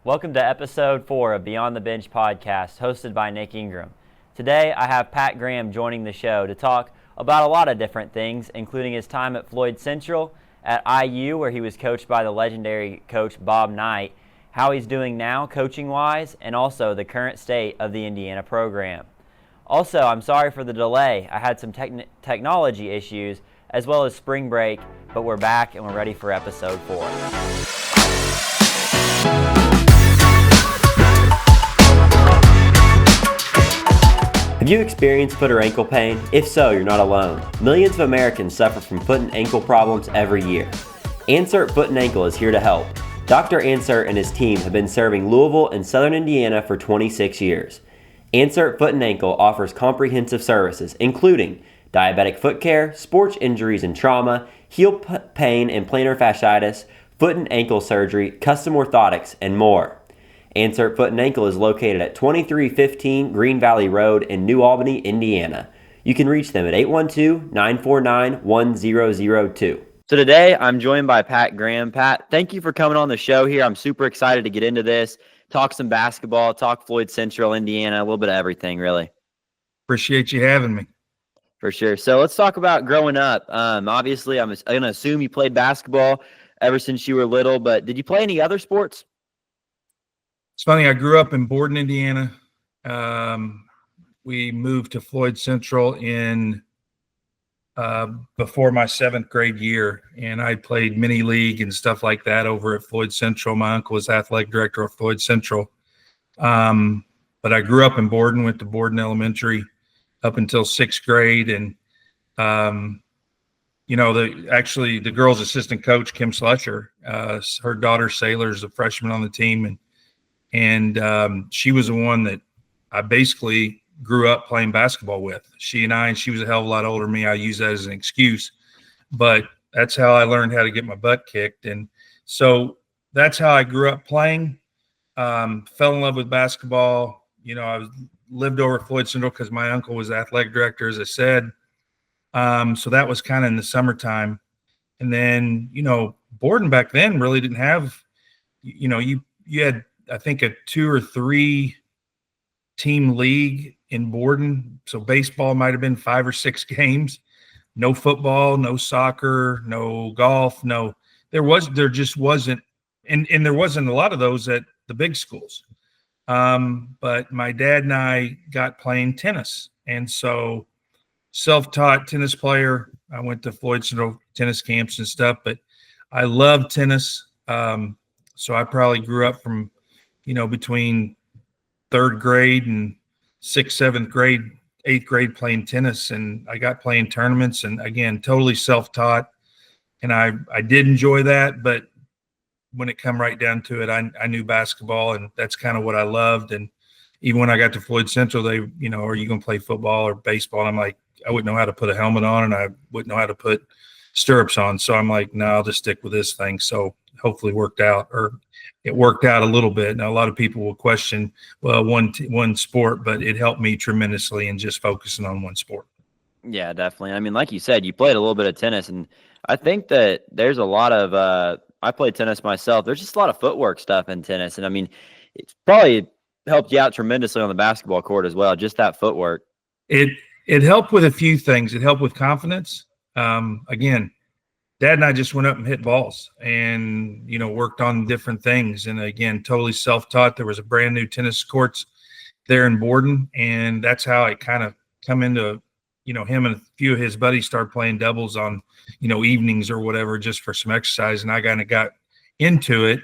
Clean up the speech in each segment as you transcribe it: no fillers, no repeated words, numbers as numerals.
Welcome to episode 4 of Beyond the Bench podcast, hosted by Nick Ingram. Today, I have Pat Graham joining the show to talk about a lot of different things, including his time at Floyd Central, at IU, where he was coached by the legendary coach Bob Knight, how he's doing now coaching-wise, and also the current state of the Indiana program. Also, I'm sorry for the delay. I had some technology issues, as well as spring break, but we're back and we're ready for episode 4. Have you experienced foot or ankle pain? If so, you're not alone. Millions of Americans suffer from foot and ankle problems every year. Ansert Foot and Ankle is here to help. Dr. Ansert and his team have been serving Louisville and Southern Indiana for 26 years. Ansert Foot and Ankle offers comprehensive services, including diabetic foot care, sports injuries and trauma, heel pain and plantar fasciitis, foot and ankle surgery, custom orthotics, and more. Ansert Foot and Ankle is located at 2315 Green Valley Road in New Albany, Indiana. You can reach them at 812-949-1002. So today I'm joined by Pat Graham. Pat, thank you for coming on the show here. I'm super excited to get into this, talk some basketball, talk Floyd Central, Indiana, a little bit of everything, really. Appreciate you having me. For sure. So let's talk about growing up. Obviously, I'm going to assume you played basketball ever since you were little, but did you play any other sports? It's funny, I grew up in Borden, Indiana. We moved to Floyd Central in before my 7th grade year, and I played mini league and stuff like that over at Floyd Central. My uncle was athletic director of Floyd Central. But I grew up in Borden, went to Borden Elementary up until 6th grade, and the girls' assistant coach, Kim Slusher, her daughter Sailor is a freshman on the team, and she was the one that I basically grew up playing basketball with. She was a hell of a lot older than me. I use that as an excuse, but that's how I learned how to get my butt kicked. And so that's how I grew up playing. Fell in love with basketball. I lived over at Floyd Central because my uncle was athletic director, as I said. So that was kind of in the summertime. And then, Borden back then really didn't have, you had, I think, a 2 or 3 team league in Borden. So baseball might have been 5 or 6 games. No football, no soccer, no golf. There just wasn't. And there wasn't a lot of those at the big schools. But my dad and I got playing tennis. And so self-taught tennis player. I went to Floyd Central tennis camps and stuff, but I love tennis. So I probably grew up from, between 3rd grade and 6th, 7th grade, 8th grade playing tennis. And I got playing tournaments, and again, totally self-taught. And I did enjoy that, but when it come right down to it, I knew basketball, and that's kind of what I loved. And even when I got to Floyd Central, they, are you going to play football or baseball? And I'm like, I wouldn't know how to put a helmet on, and I wouldn't know how to put stirrups on. So I'm like, no, I'll just stick with this thing. So hopefully it worked out a little bit. Now, a lot of people will question, well, one sport, but it helped me tremendously in just focusing on one sport. Yeah, definitely. I mean, like you said, you played a little bit of tennis, and I think that there's a lot of I played tennis myself. There's just a lot of footwork stuff in tennis, and I mean, it's probably helped you out tremendously on the basketball court as well, just that footwork. It helped with a few things. It helped with confidence. Again, Dad and I just went up and hit balls and, worked on different things. And again, totally self-taught. There was a brand new tennis courts there in Borden. And that's how I kind of come into, him and a few of his buddies started playing doubles on, evenings or whatever, just for some exercise. And I kind of got into it,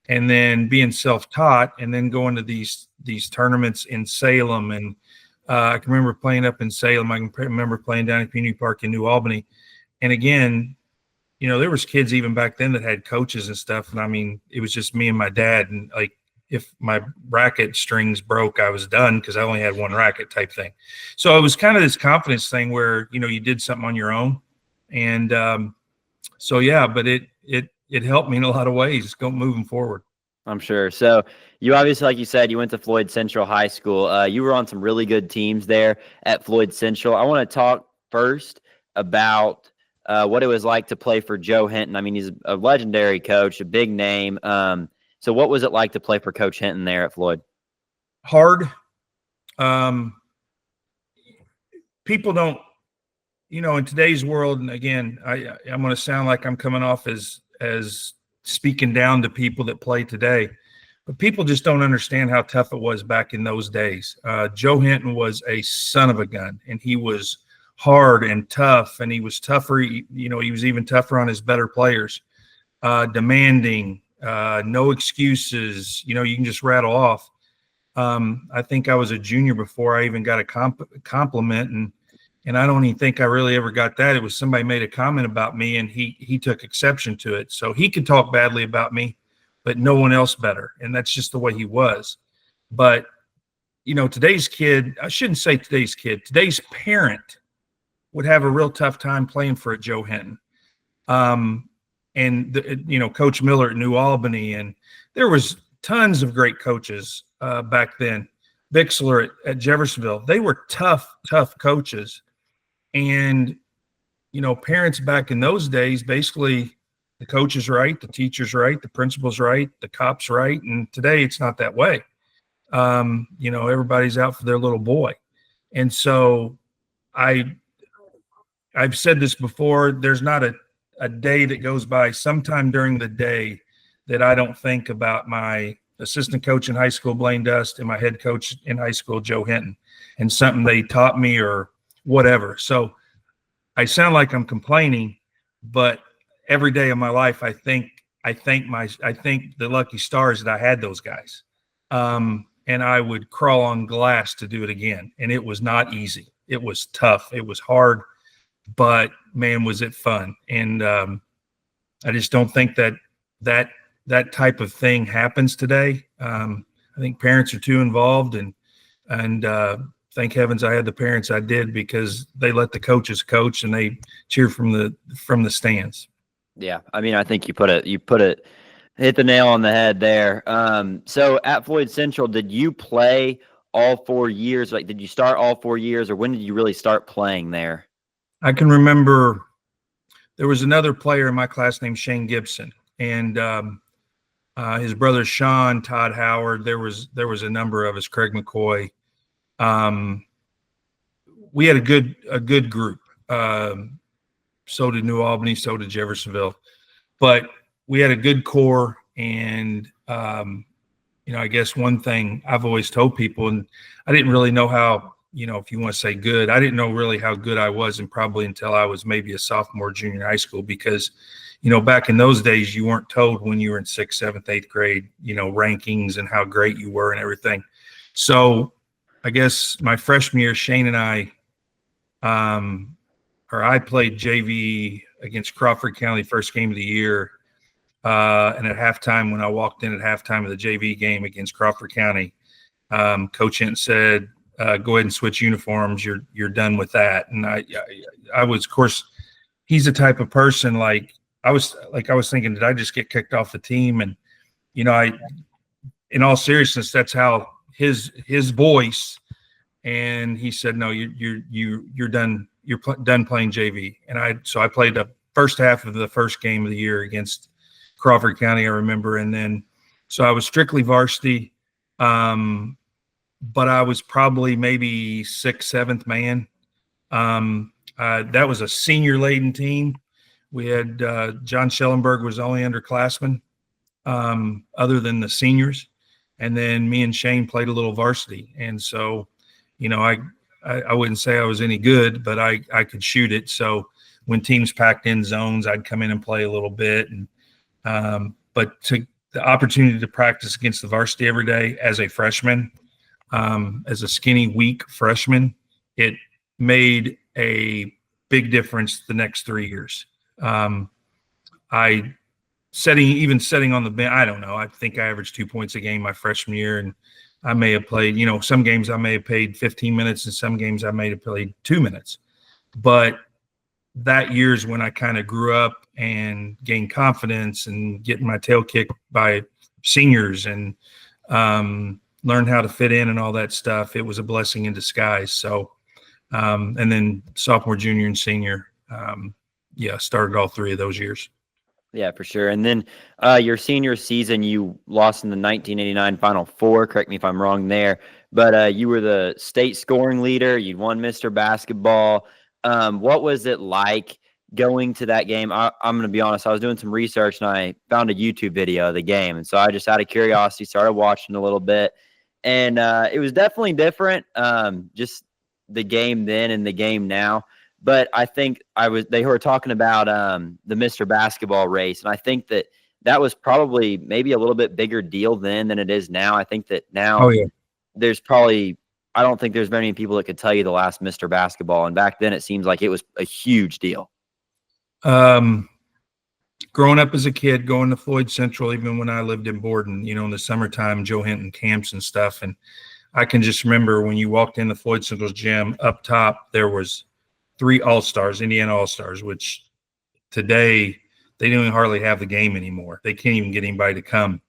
and then being self-taught and then going to these tournaments in Salem. And I can remember playing up in Salem. I can remember playing down at Community Park in New Albany. And again, there was kids even back then that had coaches and stuff. And I mean, it was just me and my dad. And like, if my racket strings broke, I was done because I only had one racket type thing. So it was kind of this confidence thing where, you did something on your own. And but it helped me in a lot of ways moving forward. I'm sure. So you obviously, like you said, you went to Floyd Central High School. You were on some really good teams there at Floyd Central. I want to talk first about what it was like to play for Joe Hinton. I mean, he's a legendary coach, a big name. So what was it like to play for Coach Hinton there at Floyd? Hard. People don't, in today's world, and again, I'm going to sound like I'm coming off as speaking down to people that play today, but people just don't understand how tough it was back in those days. Joe Hinton was a son of a gun, and he was hard and tough, and he was tougher. He was even tougher on his better players, demanding, no excuses. You can just rattle off. I think I was a junior before I even got a compliment, and I don't even think I really ever got that. It was somebody made a comment about me, and he took exception to it. So he could talk badly about me, but no one else better, and that's just the way he was. But today's kid, I shouldn't say today's kid, today's parent would have a real tough time playing for a Joe Hinton. Coach Miller at New Albany, and there was tons of great coaches back then. Bixler at Jeffersonville, they were tough coaches. And, parents back in those days, basically the coach is right, the teacher's right, the principal's right, the cop's right. And today it's not that way. Everybody's out for their little boy. And so I've said this before, there's not a day that goes by sometime during the day that I don't think about my assistant coach in high school, Blaine Dust, and my head coach in high school, Joe Hinton, and something they taught me or whatever. So I sound like I'm complaining, but every day of my life, I think the lucky stars that I had those guys. And I would crawl on glass to do it again. And it was not easy. It was tough. It was hard, but man, was it fun. And I just don't think that type of thing happens today. I think parents are too involved, and thank heavens I had the parents I did, because they let the coaches coach and they cheer from the stands. Yeah, I mean, I think hit the nail on the head there. So at Floyd Central, did you play all 4 years? Like, did you start all 4 years, or when did you really start playing there? I can remember there was another player in my class named Shane Gibson, and his brother Sean, Todd Howard. There was a number of us, Craig McCoy. We had a good group. So did New Albany, so did Jeffersonville, but we had a good core. And, I guess one thing I've always told people, and I didn't really know how, if you want to say good, I didn't know really how good I was, and probably until I was maybe a sophomore, junior in high school, because, back in those days, you weren't told when you were in 6th, 7th, 8th grade, rankings and how great you were and everything. So I guess my freshman year, Shane and I played JV against Crawford County, first game of the year. And at halftime, when I walked in at halftime of the JV game against Crawford County, Coach Hinton said, go ahead and switch uniforms. You're done with that. And I was, of course, he's the type of person I was thinking, did I just get kicked off the team? And, in all seriousness, that's how his voice. And he said, no, you're done. You're done playing JV. And so I played the first half of the first game of the year against Crawford County, I remember. And then, so I was strictly varsity. But I was probably maybe 6th, 7th man. That was a senior laden team. We had John Schellenberg was the only underclassman other than the seniors. And then me and Shane played a little varsity. And so, I wouldn't say I was any good, but I could shoot it. So when teams packed in zones, I'd come in and play a little bit. And but the opportunity to practice against the varsity every day as a freshman, as a skinny, weak freshman, it made a big difference the next 3 years. Sitting on the bench, I don't know. I think I averaged 2 points a game my freshman year, and I may have played, some games I may have played 15 minutes, and some games I may have played 2 minutes. But that year's when I kind of grew up and gained confidence and getting my tail kicked by seniors and learned how to fit in and all that stuff. It was a blessing in disguise. So, and then sophomore, junior, and senior, started all 3 of those years. Yeah, for sure. And then your senior season, you lost in the 1989 Final Four. Correct me if I'm wrong there. But you were the state scoring leader. You won Mr. Basketball. What was it like going to that game? I'm going to be honest. I was doing some research and I found a YouTube video of the game. And so I just out of curiosity started watching a little bit. And it was definitely different, just the game then and the game now. But I think they were talking about the Mr. Basketball race, and I think that was probably maybe a little bit bigger deal then than it is now. I think that now there's probably I don't think there's very many people that could tell you the last Mr. Basketball, and back then it seems like it was a huge deal. Growing up as a kid, going to Floyd Central, even when I lived in Borden, in the summertime, Joe Hinton camps and stuff, and I can just remember when you walked in the Floyd Central's gym, up top there was 3 All-Stars, Indiana All-Stars, which today they don't even hardly have the game anymore. They can't even get anybody to come.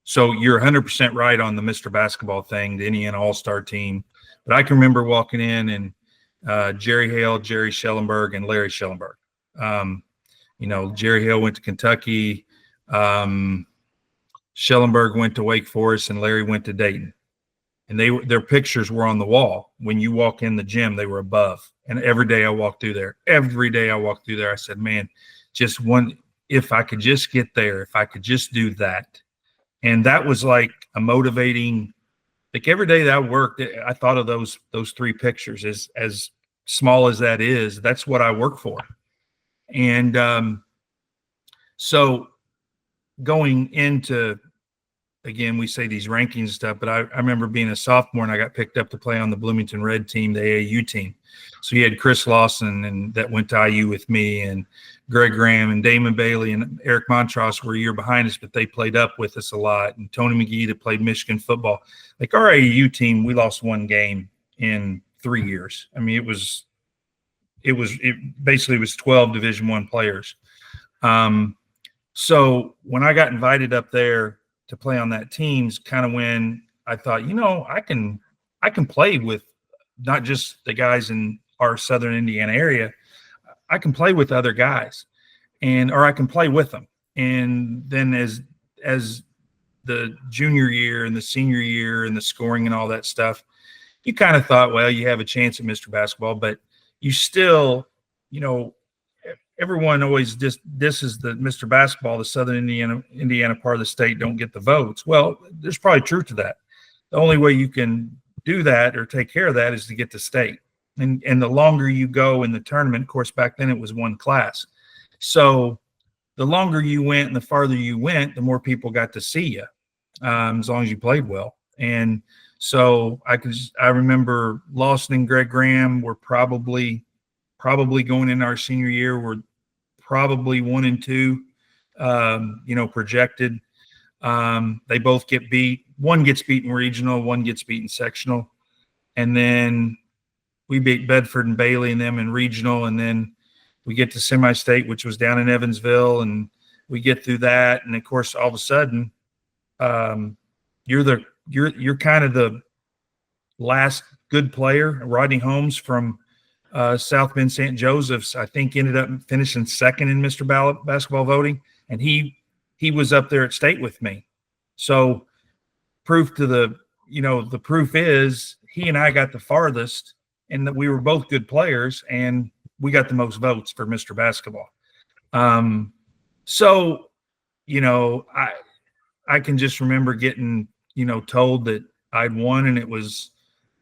So you're 100% right on the Mr. Basketball thing, the Indiana All-Star team. But I can remember walking in and Jerry Hale, Jerry Schellenberg, and Larry Schellenberg. Jerry Hale went to Kentucky. Schellenberg went to Wake Forest, and Larry went to Dayton. And their pictures were on the wall. When you walk in the gym, they were above. And every day I walked through there, I said, man, just one, if I could just get there, if I could just do that. And that was like a motivating, like every day that I worked, I thought of those 3 pictures as small as that is, that's what I work for. And so going into, again, we say these rankings and stuff, but I remember being a sophomore and I got picked up to play on the Bloomington Red team, the AAU team. So you had Chris Lawson and that went to IU with me, and Greg Graham and Damon Bailey and Eric Montross were a year behind us, but they played up with us a lot. And Tony McGee that played Michigan football. Like our AAU team, we lost 1 game in 3 years. I mean, it basically was 12 Division I players. So when I got invited up there to play on that team's kind of when I thought, I can play with not just the guys in our Southern Indiana area. I can play with other guys or I can play with them. And then as the junior year and the senior year and the scoring and all that stuff, you kind of thought, well, you have a chance at Mr. Basketball, but you still, everyone always just disses the Mr. Basketball, the Southern Indiana part of the state don't get the votes. Well, there's probably truth to that. The only way you can do that or take care of that is to get to state. And the longer you go in the tournament, of course, back then it was 1 class. So the longer you went and the farther you went, the more people got to see you, as long as you played well. And so I remember Lawson and Greg Graham were probably going in our senior year, were probably 1 and 2, projected. They both get beat. One gets beat in regional, one gets beat in sectional. And then we beat Bedford and Bailey and them in regional. And then we get to semi-state, which was down in Evansville. And we get through that. And of course, all of a sudden, you're kind of the last good player. Rodney Holmes from South Bend St. Joseph's, I think, ended up finishing 2nd in Mr. Basketball voting, and he was up there at state with me. So the proof is he and I got the farthest, and that we were both good players, and we got the most votes for Mr. Basketball. So I can just remember getting told that I'd won, and it was.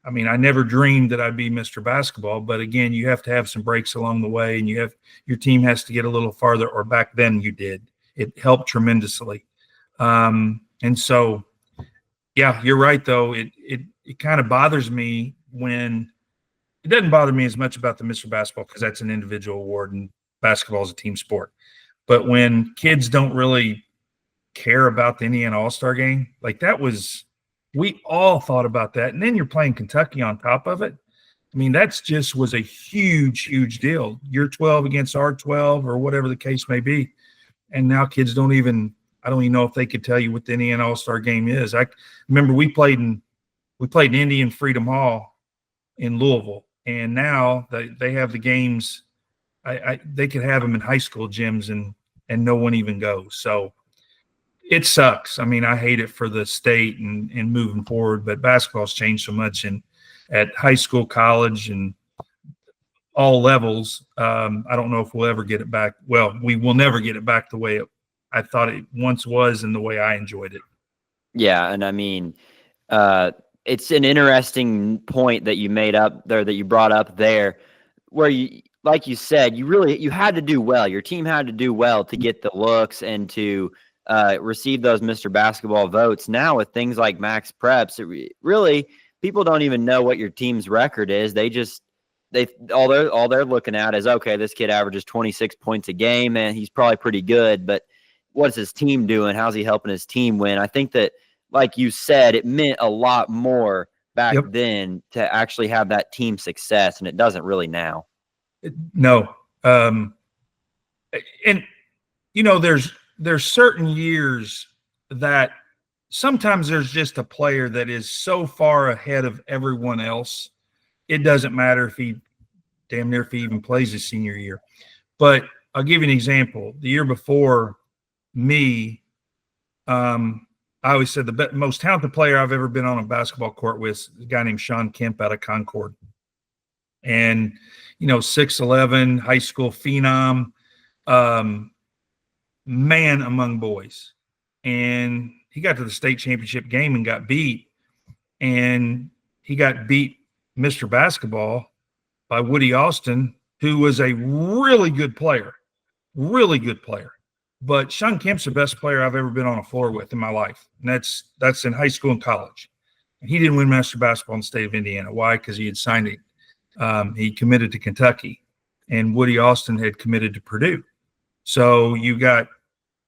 I mean, I never dreamed that I'd be Mr. Basketball, but again, you have to have some breaks along the way, and your team has to get a little farther, or back then you did. It helped tremendously. And so, yeah, you're right though. It kind of bothers me when it doesn't bother me as much about the Mr. Basketball because that's an individual award and basketball is a team sport. But when kids don't really care about the Indiana All-Star game, like that was – we all thought about that. And then you're playing Kentucky on top of it. I mean, that's just was a huge, huge deal. You're 12 against our 12 or whatever the case may be. And now kids I don't even know if they could tell you what the Indiana All-Star game is. I remember we played in Indy and Freedom Hall in Louisville. And now they have the games. They could have them in high school gyms. And and no one even goes. So it sucks. I mean, I hate it for the state and moving forward, but basketball's changed so much at high school, college, and all levels. I don't know if we'll ever get it back. Well, we will never get it back the way I thought it once was and the way I enjoyed it. Yeah, and I mean, it's an interesting point that you made up there, that you brought up there, where you, like you said, you had to do well. Your team had to do well to get the looks and to receive those Mr. Basketball votes. Now with things like Max Preps, really people don't even know what your team's record is. All they're looking at is, okay, this kid averages 26 points a game and he's probably pretty good, but what's his team doing? How's he helping his team win? I think that, like you said, it meant a lot more back then to actually have that team success, and it doesn't really now. No. And there's certain years that sometimes there's just a player that is so far ahead of everyone else. It doesn't matter if he even plays his senior year. But I'll give you an example. The year before me, I always said the most talented player I've ever been on a basketball court with is a guy named Sean Kemp out of Concord. And, 6'11", high school phenom, man among boys. And he got to the state championship game and got beat. And he got beat Mr. Basketball by Woody Austin, who was a really good player. But Sean Kemp's the best player I've ever been on a floor with in my life. And that's in high school and college. And he didn't win Master Basketball in the state of Indiana. Why? Because he had signed it. He committed to Kentucky, and Woody Austin had committed to Purdue. So you got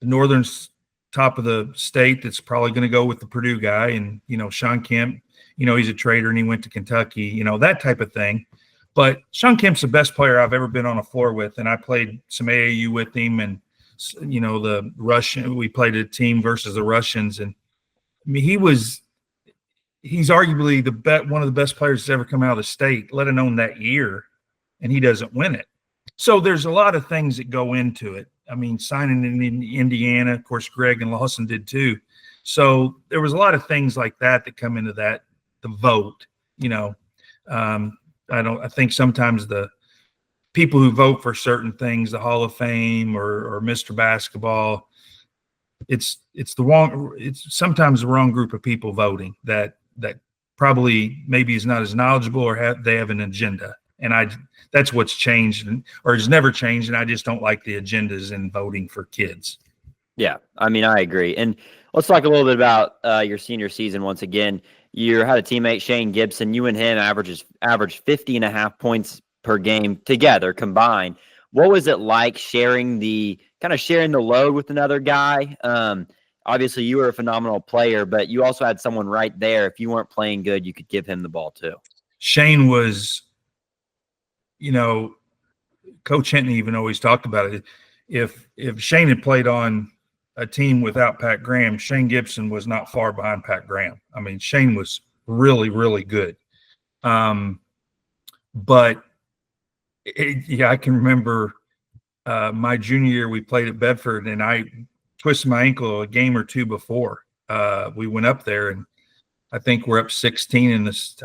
the northern top of the state that's probably going to go with the Purdue guy. And, Sean Kemp, he's a trader and he went to Kentucky, that type of thing. But Sean Kemp's the best player I've ever been on a floor with. And I played some AAU with him, and, the Russian, we played a team versus the Russians. And I mean, he's arguably one of the best players that's ever come out of the state, let alone that year, and he doesn't win it. So there's a lot of things that go into it. I mean, signing in Indiana, of course, Greg and Lawson did too. So there was a lot of things like that come into the vote. I think sometimes the people who vote for certain things, the Hall of Fame or Mr. Basketball, it's sometimes the wrong group of people voting that probably maybe is not as knowledgeable or they have an agenda. And that's what's changed or has never changed. And I just don't like the agendas in voting for kids. Yeah. I mean, I agree. And let's talk a little bit about your senior season. Once again, you had a teammate, Shane Gibson. You and him averaged 50.5 points per game together combined. What was it like sharing the load with another guy? Obviously you were a phenomenal player, but you also had someone right there. If you weren't playing good, you could give him the ball too. Shane was, Coach Hinton even always talked about it. If Shane had played on a team without Pat Graham, Shane Gibson was not far behind Pat Graham. I mean, Shane was really, really good. But I can remember my junior year, we played at Bedford, and I twisted my ankle a game or two before we went up there, and I think we're up 16 in this.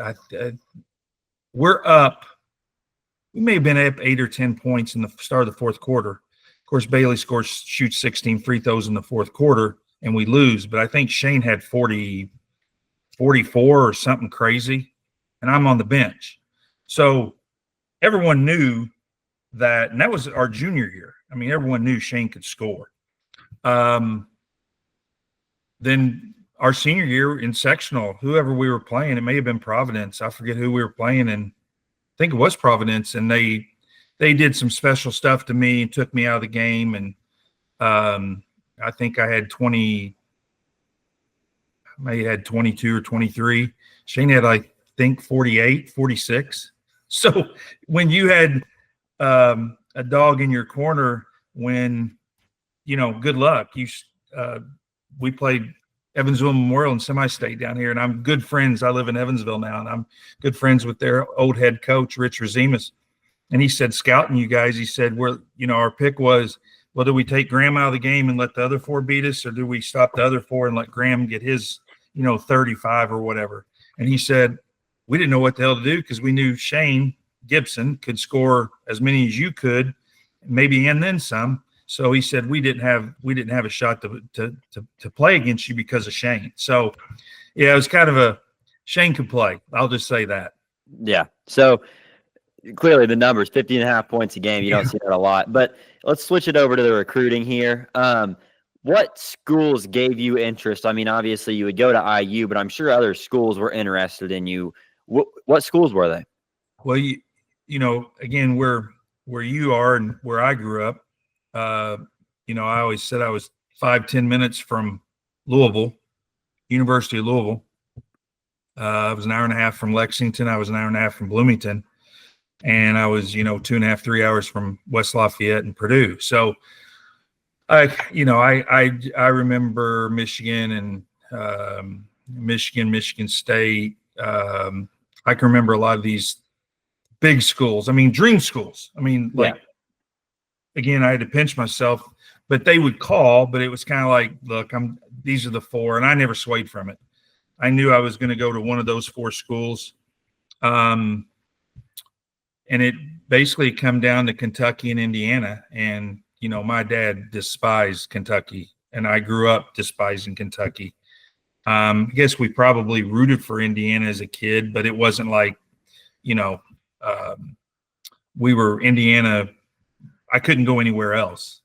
We may have been up 8 or 10 points in the start of the fourth quarter. Of course, Bailey shoots 16 free throws in the fourth quarter, and we lose. But I think Shane had 44 or something crazy, and I'm on the bench. So everyone knew that, and that was our junior year. I mean, everyone knew Shane could score. Then our senior year in sectional, whoever we were playing, it may have been Providence. I forget who we were playing, and I think it was Providence, and they did some special stuff to me and took me out of the game. And I think I had 20, I may have had 22 or 23. Shane had, I think, 48, 46. So when you had a dog in your corner, when, good luck. We played Evansville Memorial and semi-state down here, and I'm good friends. I live in Evansville now, and I'm good friends with their old head coach, Rich Razimus. And he said, scouting you guys, he said, our pick was well, do we take Graham out of the game and let the other 4 beat us, or do we stop the other 4 and let Graham get his, 35 or whatever? And he said, we didn't know what the hell to do because we knew Shane Gibson could score as many as you could, maybe and then some. So he said we didn't have a shot to play against you because of Shane. So yeah, it was kind of a Shane could play. I'll just say that. Yeah. So clearly the numbers, 50.5 points a game. You don't see that a lot. But let's switch it over to the recruiting here. What schools gave you interest? I mean, obviously you would go to IU, but I'm sure other schools were interested in you. What schools were they? Well, again, where you are and where I grew up, I always said I was 5-10 minutes from Louisville, University of Louisville. I was an hour and a half from Lexington. I was an hour and a half from Bloomington. And I was, 2.5, 3 hours from West Lafayette and Purdue. So I remember Michigan and Michigan State. I can remember a lot of these big schools. I mean, dream schools. I mean, again, I had to pinch myself, but they would call, but it was kind of like, look, these are the 4, and I never swayed from it. I knew I was going to go to one of those 4 schools. And it basically come down to Kentucky and Indiana. And, my dad despised Kentucky, and I grew up despising Kentucky. I guess we probably rooted for Indiana as a kid, but it wasn't like, we were Indiana. I couldn't go anywhere else.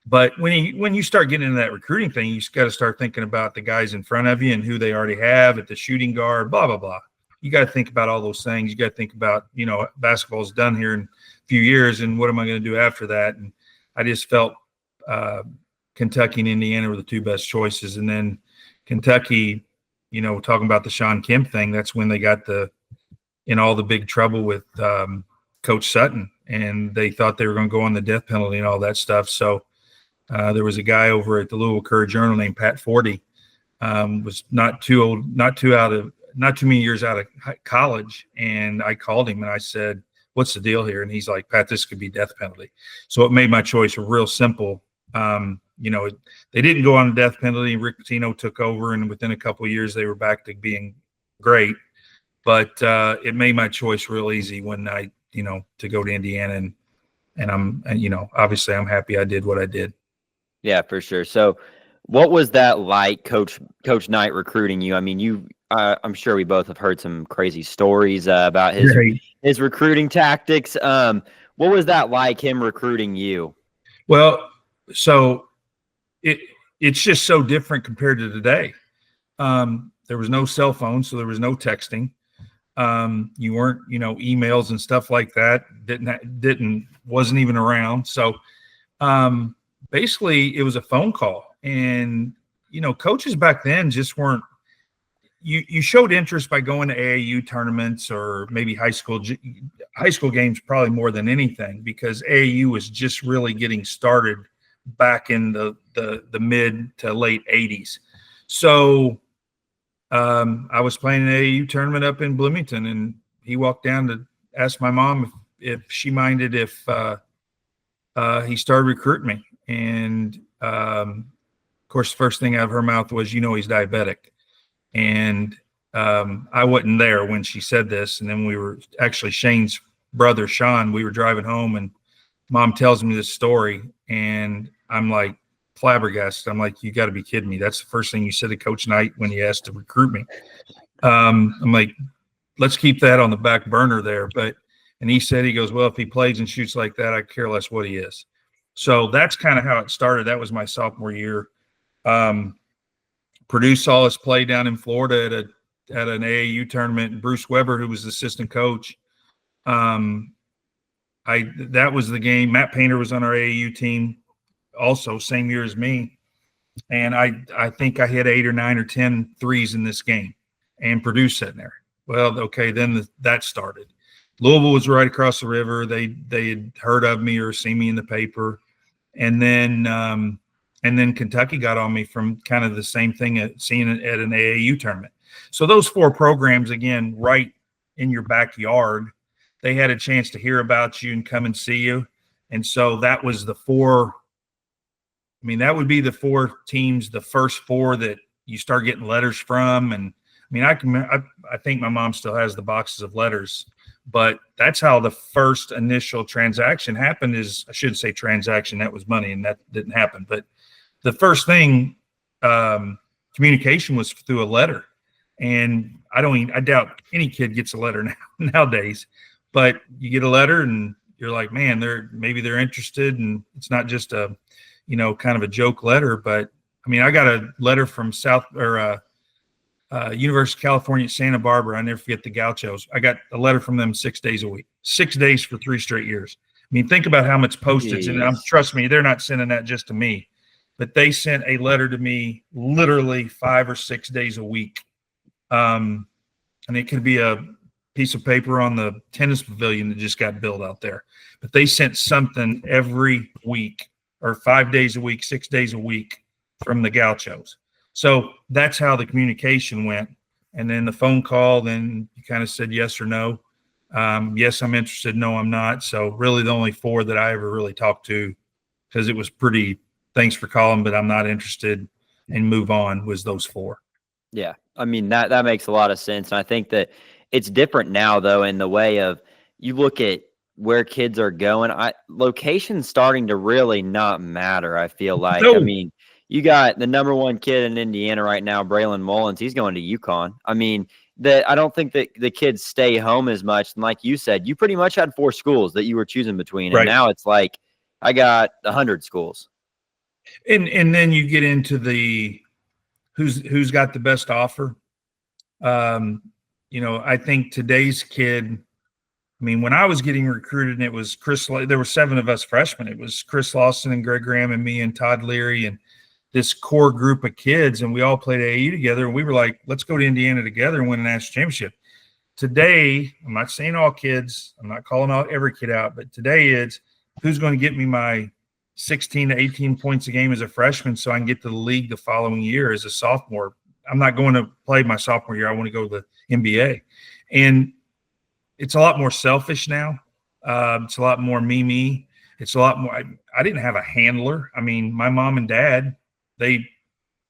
But when you start getting into that recruiting thing, you just got to start thinking about the guys in front of you and who they already have at the shooting guard, blah, blah, blah. You got to think about all those things. You got to think about, basketball's done here in a few years, and what am I going to do after that? And I just felt Kentucky and Indiana were the 2 best choices. And then Kentucky, talking about the Sean Kemp thing, that's when they got in all the big trouble with Coach Sutton, and they thought they were going to go on the death penalty and all that stuff. So there was a guy over at the Louisville Courier-Journal named Pat Forty, was not too many years out of college. And I called him and I said, what's the deal here? And he's like, Pat, this could be death penalty. So it made my choice real simple. They didn't go on the death penalty. Rick Pitino took over, and within a couple of years, they were back to being great. But it made my choice real easy when I, to go to Indiana, and obviously I'm happy I did what I did. Yeah, for sure. So what was that like, Coach Knight recruiting you? I mean, I'm sure we both have heard some crazy stories about his recruiting tactics. What was that like, him recruiting you? Well, so it's just so different compared to today. There was no cell phone, so there was no texting. You weren't, emails and stuff like that wasn't even around. So basically it was a phone call, and coaches back then just weren't. You showed interest by going to AAU tournaments or maybe high school games, probably more than anything, because AAU was just really getting started back in the mid to late 80s. So I was playing an AAU tournament up in Bloomington, and he walked down to ask my mom if she minded if he started recruiting me. And of course, the first thing out of her mouth was, he's diabetic. And I wasn't there when she said this. And then we were actually Shane's brother, Sean. We were driving home, and Mom tells me this story, and I'm like flabbergasted. I'm like, you got to be kidding me. That's the first thing you said to Coach Knight when he asked to recruit me. I'm like, let's keep that on the back burner there. And he said, he goes, well, if he plays and shoots like that, I care less what he is. So that's kind of how it started. That was my sophomore year. Purdue saw us play down in Florida at an AAU tournament. Bruce Weber, who was the assistant coach, that was the game. Matt Painter was on our AAU team also, same year as me. And I think I hit 8 or 9 or 10 threes in this game, and Purdue sitting there. Well, okay, then that started. Louisville was right across the river. They had heard of me or seen me in the paper. And then Kentucky got on me from kind of the same thing, seeing it at an AAU tournament. So those 4 programs, again, right in your backyard, they had a chance to hear about you and come and see you. And so that was the four. I mean, that would be the four teams, the first four that you start getting letters from. And I mean, I think my mom still has the boxes of letters, but that's how the first initial transaction happened. I shouldn't say transaction, that was money, and that didn't happen. But the first thing, communication was through a letter. And I doubt any kid gets a letter nowadays, but you get a letter and you're like, man, maybe they're interested. And it's not just a, kind of a joke letter. But I mean, I got a letter from University of California at Santa Barbara. I never forget the Gauchos. I got a letter from them 6 days a week, 6 days for 3 straight years. I mean, think about how much postage. Jeez. And trust me, they're not sending that just to me, but they sent a letter to me literally 5 or 6 days a week. And it could be a piece of paper on the tennis pavilion that just got built out there. But they sent something every week, or 5 days a week, 6 days a week from the Gauchos. So that's how the communication went. And then the phone call, then you kind of said yes or no. Yes, I'm interested. No, I'm not. So really the only 4 that I ever really talked to, because it was pretty, thanks for calling, but I'm not interested, and move on, was those 4. Yeah. I mean, that makes a lot of sense. And I think that it's different now, though, in the way of you look at where kids are going. Location's starting to really not matter, I feel like. No. I mean, you got the number 1 kid in Indiana right now, Braylon Mullins. He's going to UConn. I mean, I don't think that the kids stay home as much. And like you said, you pretty much had 4 schools that you were choosing between. And now it's like, I got 100 schools. And then you get into the who's got the best offer. I think today's kid, I mean, when I was getting recruited, and it was there were 7 of us freshmen. It was Chris Lawson and Greg Graham and me and Todd Leary and this core group of kids, and we all played AAU together. And we were like, let's go to Indiana together and win a national championship. Today, I'm not saying all kids, I'm not calling out every kid out, but today it's who's going to get me my 16 to 18 points a game as a freshman so I can get to the league the following year as a sophomore. I'm not going to play my sophomore year. I want to go to the NBA. And it's a lot more selfish now. It's a lot more me. It's a lot more. I didn't have a handler. I mean, my mom and dad, I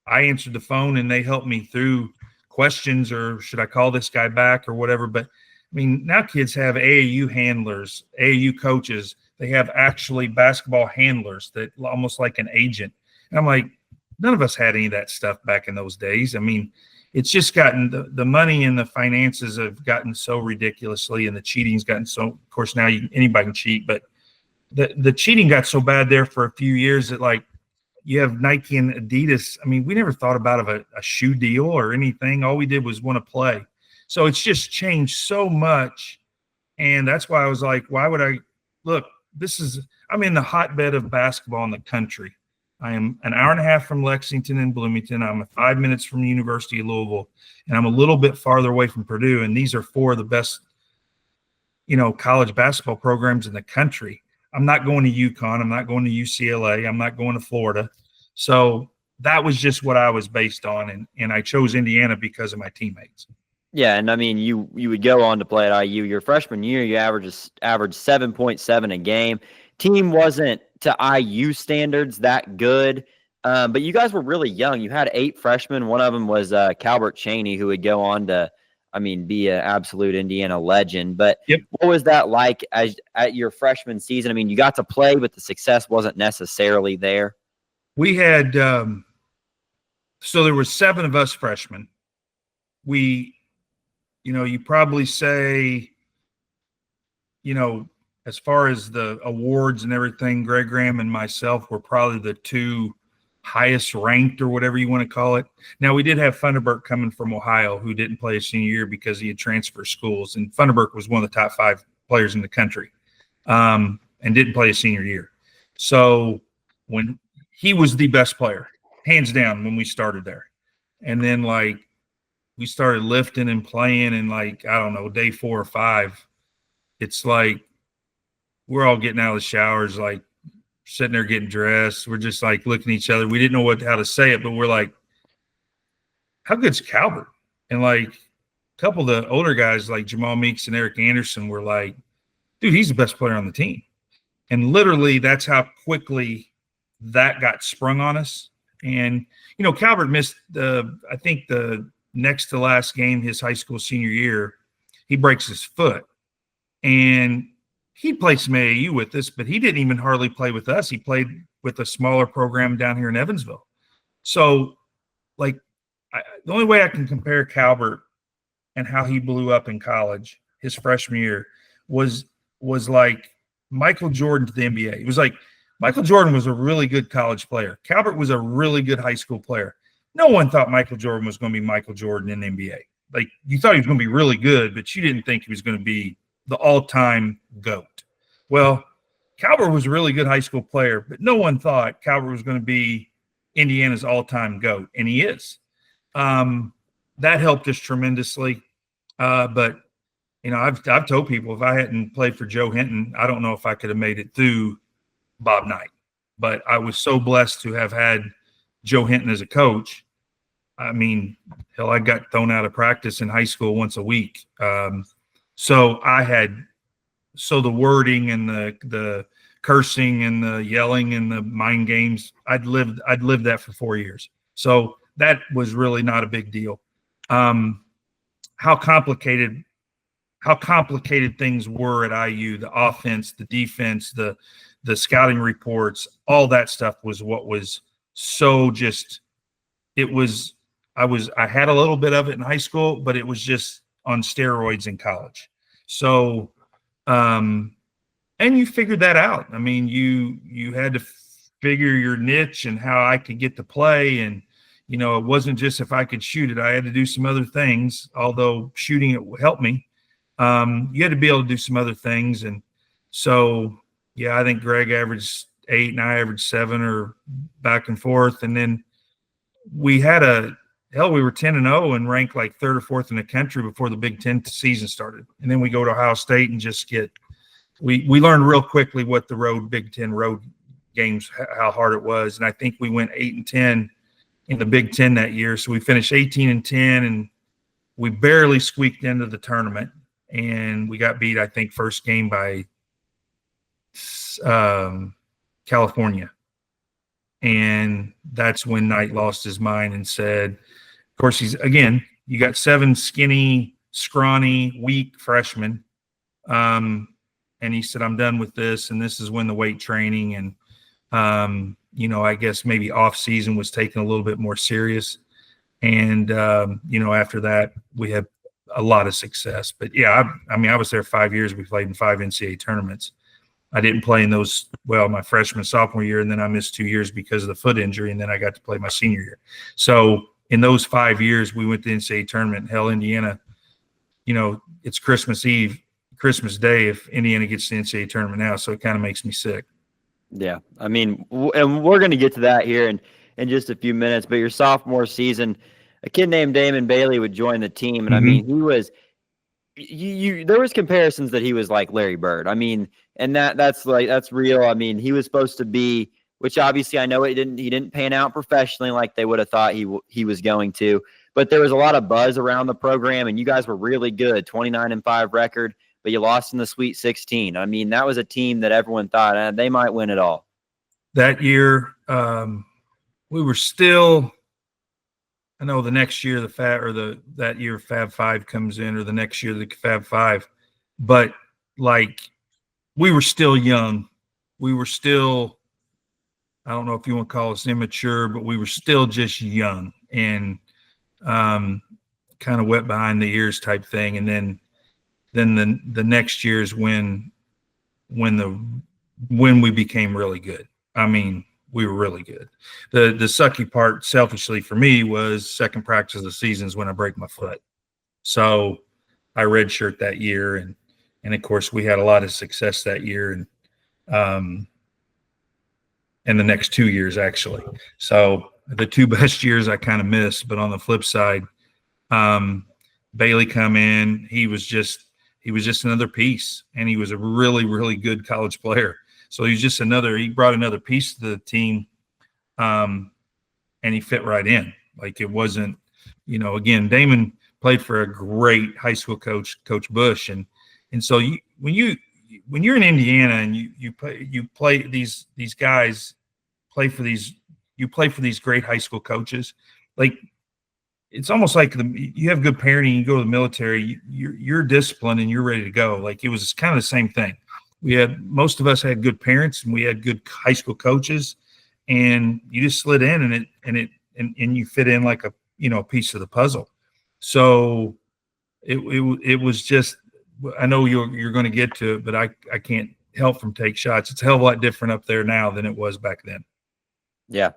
answered the phone and they helped me through questions, or should I call this guy back or whatever. But I mean, now kids have AAU handlers, AAU coaches. They have actually basketball handlers that almost like an agent. And I'm like, none of us had any of that stuff back in those days. I mean, it's just gotten the money and the finances have gotten so ridiculously, and the cheating's gotten so, of course, now anybody can cheat, but the cheating got so bad there for a few years that, like, you have Nike and Adidas. I mean, we never thought about a shoe deal or anything. All we did was want to play. So it's just changed so much. And that's why I was like, why would I look? I'm in the hotbed of basketball in the country. I am an hour and a half from Lexington and Bloomington. I'm 5 minutes from the University of Louisville, and I'm a little bit farther away from Purdue. And these are 4 of the best, college basketball programs in the country. I'm not going to UConn. I'm not going to UCLA. I'm not going to Florida. So that was just what I was based on. And I chose Indiana because of my teammates. Yeah, and I mean, you would go on to play at IU. Your freshman year, you averaged 7.7 a game. Team wasn't to IU standards that good, but you guys were really young. You had 8 freshmen. One of them was Calbert Chaney, who would go on to, be an absolute Indiana legend. But What was that like at your freshman season? I mean, you got to play, but the success wasn't necessarily there. We had so there were 7 of us freshmen. We, you probably say, as far as the awards and everything, Greg Graham and myself were probably the 2 highest ranked, or whatever you want to call it. Now, we did have Funderburk coming from Ohio, who didn't play his senior year because he had transferred schools. And Funderburk was one of the top 5 players in the country, and didn't play his senior year. So when he was the best player, hands down, when we started there. And then, we started lifting and playing, and day 4 or 5, it's like we're all getting out of the showers, sitting there getting dressed. We're just looking at each other. We didn't know how to say it, but we're like, how good's Calvert? And a couple of the older guys like Jamal Meeks and Eric Anderson were like, dude, he's the best player on the team. And literally that's how quickly that got sprung on us. And, Calvert missed I think the next to last game, his high school senior year, he breaks his foot. And he played some AAU with us, but he didn't even hardly play with us. He played with a smaller program down here in Evansville. So, the only way I can compare Calvert and how he blew up in college his freshman year was like Michael Jordan to the NBA. It was like Michael Jordan was a really good college player. Calvert was a really good high school player. No one thought Michael Jordan was going to be Michael Jordan in the NBA. Like, you thought he was going to be really good, but you didn't think he was going to be the all-time GOAT. Well, Calvert was a really good high school player, but no one thought Calvert was going to be Indiana's all-time GOAT, and he is. That helped us tremendously. But I've told people if I hadn't played for Joe Hinton, I don't know if I could have made it through Bob Knight. But I was so blessed to have had Joe Hinton as a coach. I mean, hell, I got thrown out of practice in high school once a week. So the wording and the cursing and the yelling and the mind games, I'd lived that for 4 years. So that was really not a big deal. How complicated things were at IU, the offense, the defense, the scouting reports, all that stuff was what was so just, I had a little bit of it in high school, but it was just on steroids in college. So, and you figured that out. I mean, you had to figure your niche and how I could get to play. And, it wasn't just if I could shoot it, I had to do some other things, although shooting it helped me. You had to be able to do some other things. And so, yeah, I think Greg averaged 8 and I averaged 7 or back and forth. And then we had we were 10-0 and ranked like 3rd or 4th in the country before the Big Ten season started. And then we go to Ohio State and just we learned real quickly what the Big Ten road games, how hard it was. And I think we went 8-10 in the Big Ten that year. So we finished 18-10 and we barely squeaked into the tournament. And we got beat, I think, first game by California. And that's when Knight lost his mind and said, of course, you got 7 skinny, scrawny, weak freshmen. And he said, I'm done with this. And this is when the weight training and, I guess maybe off season was taken a little bit more serious. And, after that, we had a lot of success. But, yeah, I was there 5 years. We played in 5 NCAA tournaments. I didn't play in those, my freshman, sophomore year, and then I missed 2 years because of the foot injury, and then I got to play my senior year. So in those 5 years, we went to the NCAA tournament. Hell, Indiana, it's Christmas Eve, Christmas Day if Indiana gets to the NCAA tournament now, so it kind of makes me sick. Yeah, I mean, and we're going to get to that here in just a few minutes, but your sophomore season, a kid named Damon Bailey would join the team, and I mean, he was – there was comparisons that he was like Larry Bird. I mean, and that's real. I mean, he was supposed to be, which obviously I know he didn't pan out professionally like they would have thought he was going to, but there was a lot of buzz around the program and you guys were really good, 29-5 record, but you lost in the Sweet 16. I mean, that was a team that everyone thought they might win it all. That year, we were still, I know the next year that year Fab Five comes in, or the next year the Fab Five, but we were still young. We were still, I don't know if you want to call us immature, but we were still just young and kind of wet behind the ears type thing. And then the next year is when we became really good. I mean, we were really good. The sucky part, selfishly for me, was second practice of the season is when I break my foot. So I redshirt that year, and of course we had a lot of success that year, and the next 2 years actually. So the 2 best years I kind of missed. But on the flip side, Bailey come in. He was just another piece, and he was a really, really good college player. So he brought another piece to the team, and he fit right in. Like, it wasn't, again, Damon played for a great high school coach, Coach Bush. And so when you when you're in Indiana and you play these guys play for these great high school coaches, like it's almost like you have good parenting. You go to the military, you're disciplined and you're ready to go. Like it was kind of the same thing. Most of us had good parents and we had good high school coaches, and you just slid in and you fit in like a piece of the puzzle. So it was just, I know you're going to get to it, but I can't help from take shots. It's a hell of a lot different up there now than it was back then. Yeah,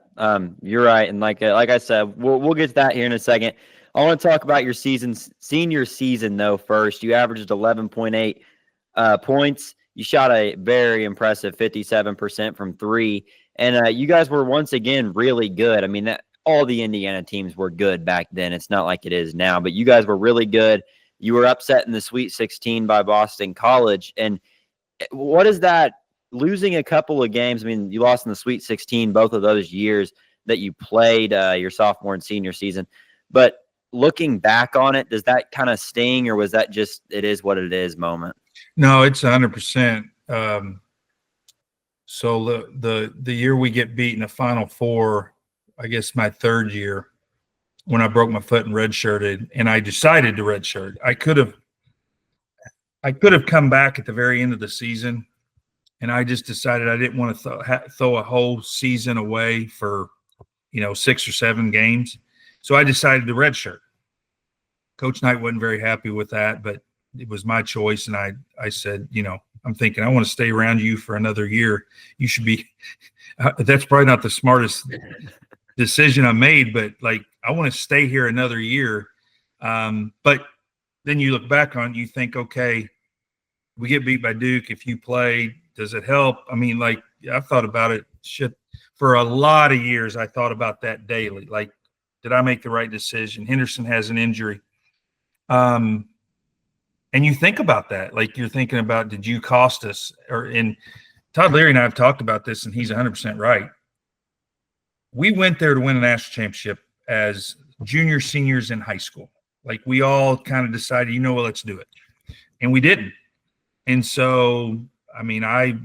you're right, and like I said, we'll get to that here in a second. I want to talk about your senior season though first. You averaged 11.8 points. You shot a very impressive 57% from three, and you guys were once again really good. I mean, all the Indiana teams were good back then. It's not like it is now, but you guys were really good. You were upset in the Sweet 16 by Boston College, and what is that? Losing a couple of games. I mean, you lost in the Sweet 16 both of those years that you played your sophomore and senior season. But looking back on it, does that kind of sting, or was that just it is what it is moment? No, it's 100%. So the year we get beat in the Final Four, I guess my third year, when I broke my foot and redshirted, and I decided to redshirt. I could have come back at the very end of the season. And I just decided I didn't want to throw a whole season away for, 6 or 7 games. So I decided to redshirt. Coach Knight wasn't very happy with that, but it was my choice. And I said, I'm thinking I want to stay around you for another year. You should be that's probably not the smartest decision I made, but like I want to stay here another year. But then you look back on it, you think, okay, we get beat by Duke. If you play, does it help? I mean, like I've thought about it for a lot of years. I thought about that daily. Like, did I make the right decision? Henderson has an injury. And you think about that. Like you're thinking about, did you cost us? And Todd Leary and I have talked about this, and he's 100% right. We went there to win a national championship as junior seniors in high school. Like we all kind of decided, well, let's do it. And we didn't. And so, I mean, I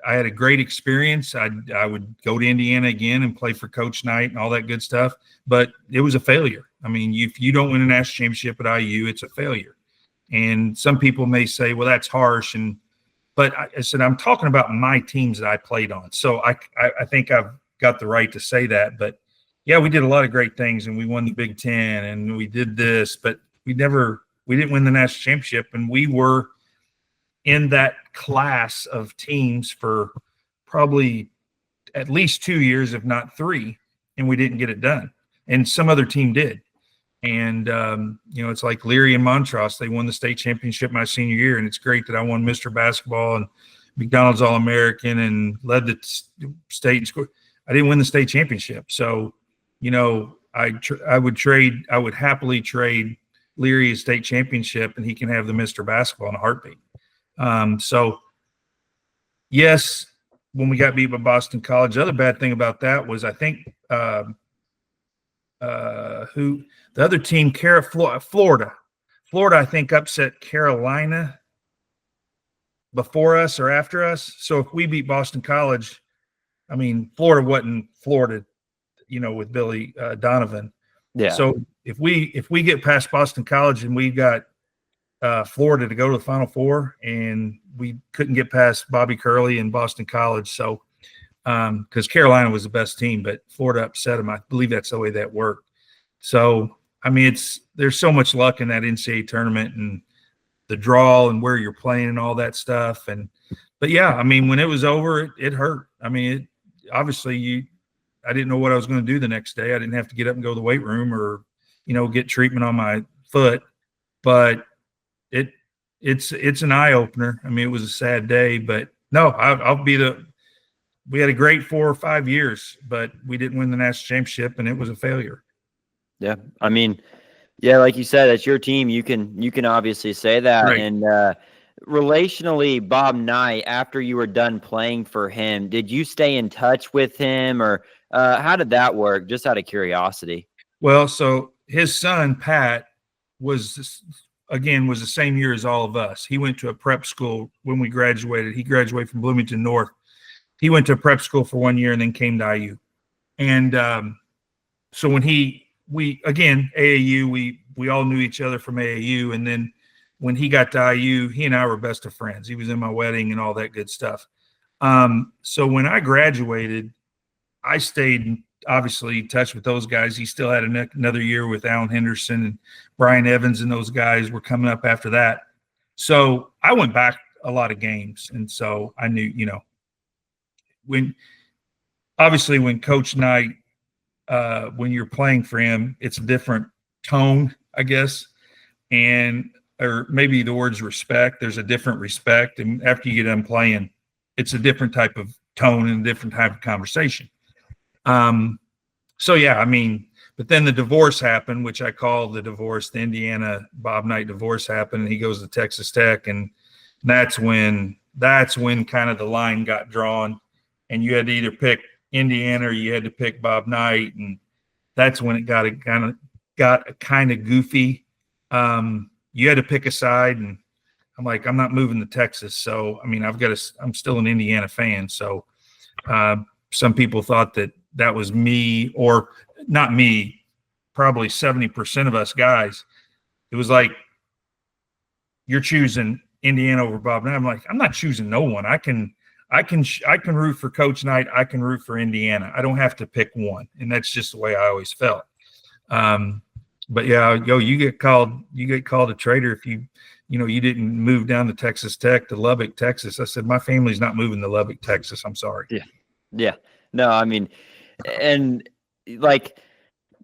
had a great experience. I would go to Indiana again and play for Coach Knight and all that good stuff, but it was a failure. I mean, if you don't win a national championship at IU, it's a failure. And some people may say, well, that's harsh. But I said, I'm talking about my teams that I played on. So I think I've got the right to say that. But yeah, we did a lot of great things, and we won the Big Ten, and we did this, but we didn't win the national championship. And we were in that class of teams for probably at least 2 years, if not 3, and we didn't get it done. And some other team did. And, it's like Leary and Montross, they won the state championship my senior year, and it's great that I won Mr. Basketball and McDonald's All-American and led the state and score. I didn't win the state championship. So, I would happily trade Leary a state championship, and he can have the Mr. Basketball in a heartbeat. So yes, when we got beat by Boston College, the other bad thing about that was I think who the other team, Florida, I think upset Carolina before us or after us. So if we beat Boston College, I mean, Florida wasn't Florida, with Billy Donovan. Yeah. So if we get past Boston College and we got Florida to go to the Final Four, and we couldn't get past Bobby Curley and Boston College. So, because Carolina was the best team, but Florida upset them. I believe that's the way that worked. So, I mean, there's so much luck in that NCAA tournament and the draw and where you're playing and all that stuff. But yeah, I mean, when it was over, it hurt. I mean, obviously I didn't know what I was going to do the next day. I didn't have to get up and go to the weight room or, get treatment on my foot, but it's an eye opener. I mean, it was a sad day, but no, we had a great 4 or 5 years, but we didn't win the national championship, and it was a failure. Yeah. I mean, yeah, like you said, it's your team. You can obviously say that. Right. And relationally, Bob Knight, after you were done playing for him, did you stay in touch with him, or how did that work? Just out of curiosity. Well, so his son, Pat, was again, was the same year as all of us. He went to a prep school when we graduated. He graduated from Bloomington North. He went to a prep school for 1 year and then came to IU. And so when AAU, we all knew each other from AAU. And then when he got to IU, he and I were best of friends. He was in my wedding and all that good stuff. So when I graduated, I stayed obviously in touch with those guys. He still had another year with Alan Henderson and Brian Evans, and those guys were coming up after that. So I went back a lot of games. And so I knew, when Coach Knight, when you're playing for him, it's a different tone, I guess. Or maybe the words respect, there's a different respect. And after you get done playing, it's a different type of tone and a different type of conversation. So yeah, but then the divorce happened, which I call the divorce, the Indiana Bob Knight divorce happened, and he goes to Texas Tech. And that's when kind of the line got drawn, and you had to either pick Indiana or you had to pick Bob Knight. And that's when it got kind of goofy. You had to pick a side, and I'm like, I'm not moving to Texas. So, I'm still an Indiana fan. So, some people thought that was me, or not me, probably 70% of us guys. It was like, you're choosing Indiana over Bob Knight. I'm like, I'm not choosing no one. I can root for Coach Knight. I can root for Indiana. I don't have to pick one. And that's just the way I always felt. But yeah, you get called a traitor if you didn't move down to Texas Tech, to Lubbock, Texas. I said, my family's not moving to Lubbock, Texas. I'm sorry. Yeah. No, and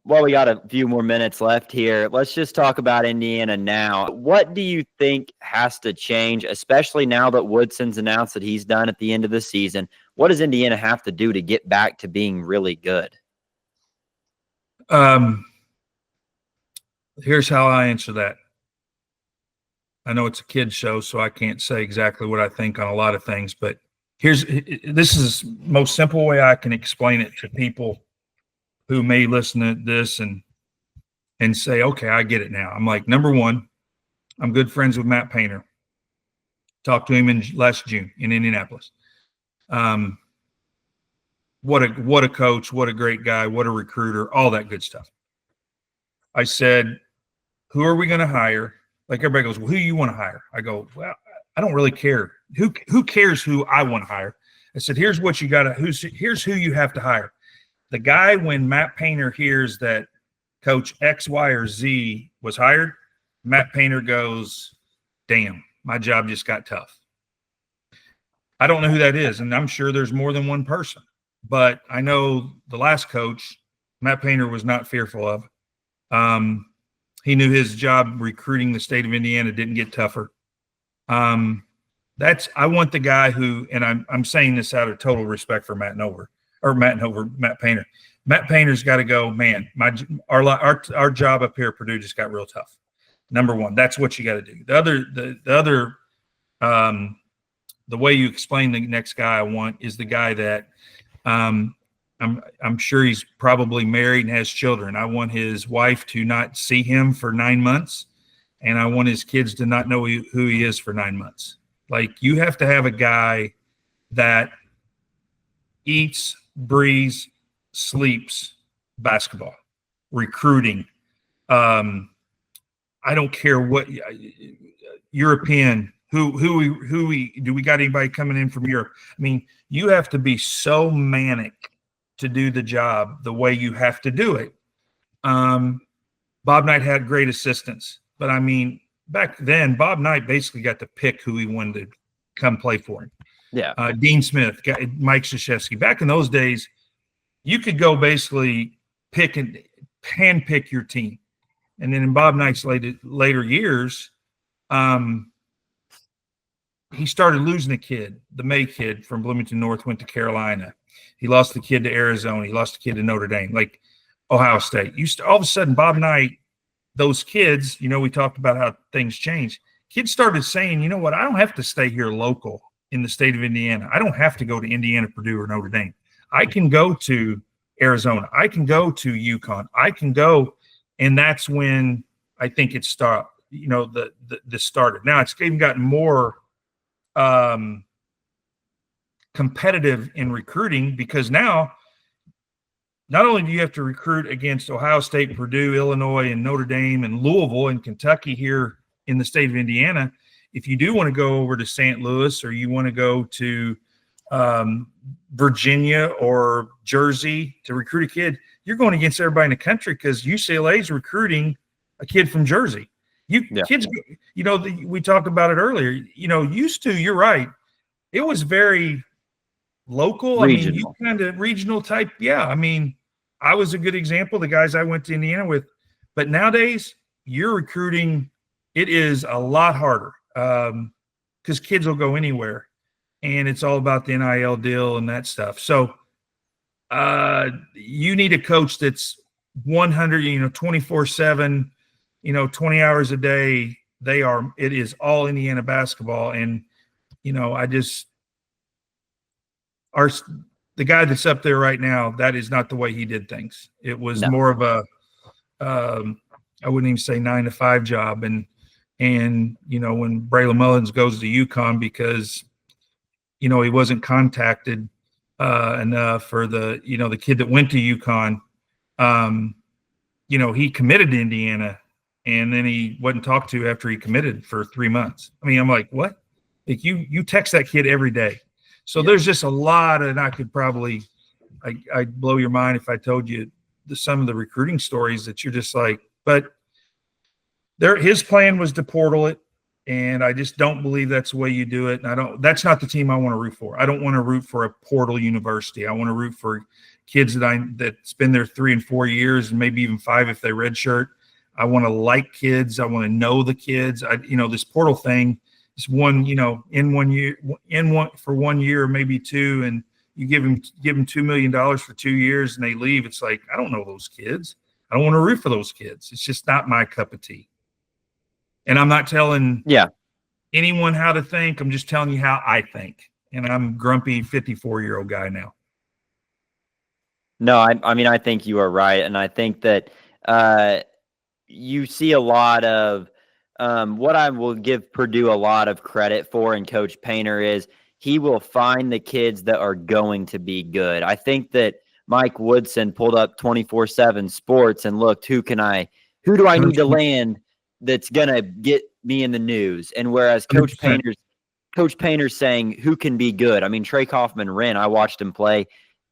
while we got a few more minutes left here, let's just talk about Indiana now. What do you think has to change, especially now that Woodson's announced that he's done at the end of the season? What does Indiana have to do to get back to being really good? Here's how I answer that. I know it's a kid's show, so I can't say exactly what I think on a lot of things, but this is the most simple way I can explain it to people who may listen to this and say, okay, I get it now. I'm like, number one, I'm good friends with Matt Painter. Talked to him in last June in Indianapolis. What a coach, what a great guy, what a recruiter, all that good stuff. I said, who are we going to hire? Like, everybody goes, well, who do you want to hire? I go, well, I don't really care. Who cares who I want to hire? I said, here's what you got to, here's who you have to hire. The guy, when Matt Painter hears that Coach X, Y, or Z was hired, Matt Painter goes, damn, my job just got tough. I don't know who that is, and I'm sure there's more than one person. But I know the last coach, Matt Painter, was not fearful of. He knew his job recruiting the state of Indiana didn't get tougher. I want the guy who, and I'm saying this out of total respect for Matt Painter. Matt Painter's got to go, man, our job up here at Purdue just got real tough. Number one, that's what you got to do. The way you explain the next guy I want is the guy that I'm sure he's probably married and has children. I want his wife to not see him for 9 months, and I want his kids to not know who he is for 9 months. Like, you have to have a guy that eats, breathes, sleeps basketball, recruiting. I don't care what European. Who do we got anybody coming in from Europe? You have to be so manic to do the job the way you have to do it. Bob Knight had great assistants, but back then Bob Knight basically got to pick who he wanted to come play for him. Yeah. Dean Smith, Mike Krzyzewski. Back in those days, you could go basically pick and handpick your team. And then in Bob Knight's later years, he started losing a kid. The May kid from Bloomington North went to Carolina. He lost the kid to Arizona. He lost the kid to Notre Dame, like Ohio State. All of a sudden, Bob Knight, those kids, we talked about how things changed. Kids started saying, you know what, I don't have to stay here local in the state of Indiana. I don't have to go to Indiana, Purdue, or Notre Dame. I can go to Arizona. I can go to UConn. I can go, and that's when I think it stopped. this started. Now it's even gotten more competitive in recruiting, because now not only do you have to recruit against Ohio State, Purdue, Illinois, and Notre Dame, and Louisville, and Kentucky here in the state of Indiana, if you do want to go over to St. Louis, or you want to go to Virginia or Jersey to recruit a kid, you're going against everybody in the country, because UCLA is recruiting a kid from Jersey. Kids, we talked about it earlier. Used to, you're right, it was very local. Regional. I mean, you kind of regional type. Yeah. I mean, I was a good example, the guys I went to Indiana with. But nowadays, you're recruiting, it is a lot harder, because kids will go anywhere, and it's all about the NIL deal and that stuff. So you need a coach that's 100, 24/7, 20 hours a day. It is all Indiana basketball. And, the guy that's up there right now, that is not the way he did things. It was more of a, I wouldn't even say 9-to-5 job. And when Braylon Mullins goes to UConn because, he wasn't contacted enough for the kid that went to UConn, he committed to Indiana, and then he wasn't talked to after he committed for 3 months. I mean, I'm like, what? Like you text that kid every day. So there's just a lot, and I could probably, I'd blow your mind if I told you some of the recruiting stories that you're just like, but his plan was to portal it. And I just don't believe that's the way you do it. And that's not the team I want to root for. I don't want to root for a portal university. I want to root for kids that's been there 3 and 4 years, and maybe even 5 if they redshirt. I want to like kids. I want to know the kids. This portal thing is one, for 1 year, maybe 2, and you give them $2 million for 2 years and they leave. It's like, I don't know those kids. I don't want to root for those kids. It's just not my cup of tea. And I'm not telling anyone how to think. I'm just telling you how I think. And I'm grumpy 54-year-old guy now. No, I mean, I think you are right. And I think that you see a lot of what I will give Purdue a lot of credit for, and Coach Painter, is he will find the kids that are going to be good. I think that Mike Woodson pulled up 24/7 Sports and looked, who do I need to land that's going to get me in the news? And whereas Coach Painter's saying who can be good. I mean, Trey Kaufman-Wren, I watched him play